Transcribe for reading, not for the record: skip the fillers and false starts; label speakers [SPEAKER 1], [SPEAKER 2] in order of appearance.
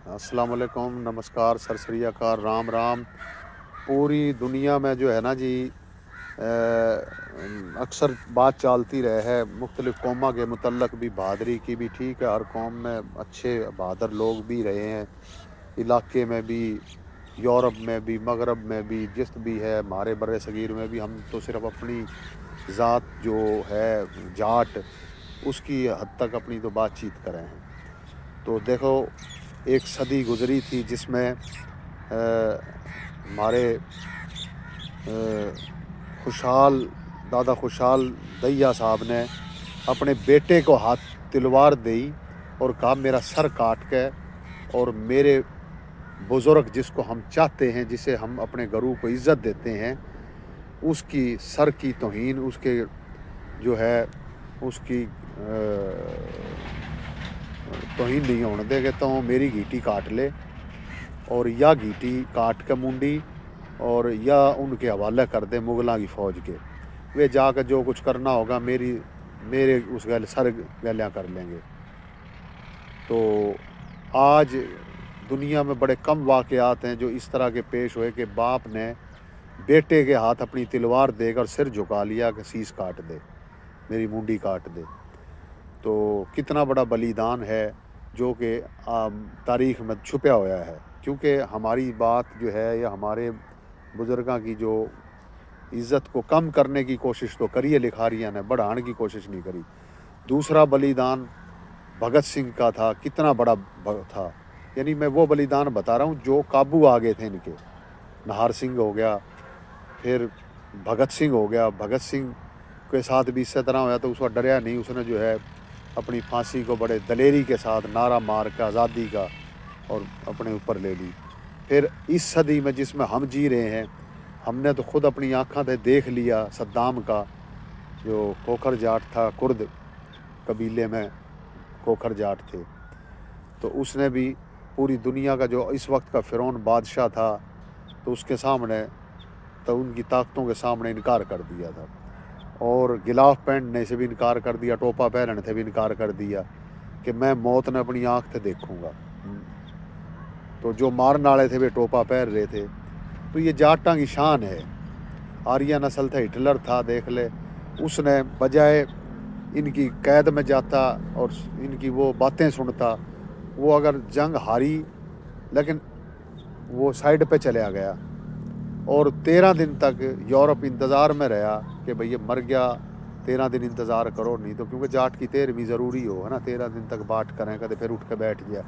[SPEAKER 1] अस्सलाम वालेकुम, नमस्कार, सत श्री अकाल, राम राम। पूरी दुनिया में जो है ना जी, अक्सर बात चलती रहे है मुख्तलिफ़ कौमा के मुतल्लक भी, बहादरी की भी। ठीक है, हर कौम में अच्छे बहादुर लोग भी रहे हैं, इलाके में भी, यूरोप में भी, मगरब में भी, जिस भी है हमारे बर सगीर में भी। हम तो सिर्फ़ अपनी ज़ात जो है जाट, उसकी हद तक अपनी तो बातचीत कर रहे हैं। तो देखो, एक सदी गुज़री थी जिसमें हमारे खुशहाल दादा खुशहाल दैया साहब ने अपने बेटे को हाथ तलवार दी और कहा मेरा सर काट के, और मेरे बुज़ुर्ग जिसको हम चाहते हैं, जिसे हम अपने घरों को इज़्ज़त देते हैं, उसकी सर की तौहीन, उसके जो है उसकी तौहीन नहीं होने देंगे। तो मेरी गीटी काट ले, और या गीटी काट के मुंडी, और या उनके हवाले कर दे मुगलों की फ़ौज के। वे जाकर जो कुछ करना होगा मेरे उस गल सर गलियाँ कर लेंगे। तो आज दुनिया में बड़े कम वाक़यात हैं जो इस तरह के पेश हुए कि बाप ने बेटे के हाथ अपनी तलवार देकर सिर झुका लिया कि सीस काट दे, मेरी मुंडी काट दे। तो कितना बड़ा बलिदान है जो कि तारीख़ में छुपा हुआ है। क्योंकि हमारी बात जो है, या हमारे बुज़ुर्गों की जो इज़्ज़त को कम करने की कोशिश तो करी है लिखारियाँ ने, बढ़ाने की कोशिश नहीं करी। दूसरा बलिदान भगत सिंह का था, कितना बड़ा था। यानी मैं वो बलिदान बता रहा हूँ जो काबू आ गए थे इनके। नाहर सिंह हो गया, फिर भगत सिंह हो गया। भगत सिंह के साथ भी इस तरह होया तो उसका डरया नहीं, उसने जो है अपनी फांसी को बड़े दलेरी के साथ नारा मार के आज़ादी का और अपने ऊपर ले ली। फिर इस सदी में जिसमें हम जी रहे हैं, हमने तो खुद अपनी आँखों से देख लिया सद्दाम का, जो खोखर जाट था, कुर्द कबीले में खोखर जाट थे। तो उसने भी पूरी दुनिया का जो इस वक्त का फ़िरौन बादशाह था, तो उसके सामने, तो उनकी ताकतों के सामने इनकार कर दिया था। और गिलाफ पहनने से भी इनकार कर दिया, टोपा पहनने से भी इनकार कर दिया कि मैं मौत ने अपनी आँख से देखूँगा। तो जो मारने वाले थे वे टोपा पहन रहे थे। तो ये जाटां की शान है। आर्या नस्ल था, हिटलर था, देख ले, उसने बजाय इनकी कैद में जाता और इनकी वो बातें सुनता, वो अगर जंग हारी लेकिन वो साइड पे चला गया, और 13 दिन तक यूरोप इंतज़ार में रहा कि भाई ये मर गया, 13 दिन इंतज़ार करो। नहीं तो क्योंकि जाट की 13वीं ज़रूरी हो है ना, 13 दिन तक बाट करें, कदे फिर उठ के बैठ गया।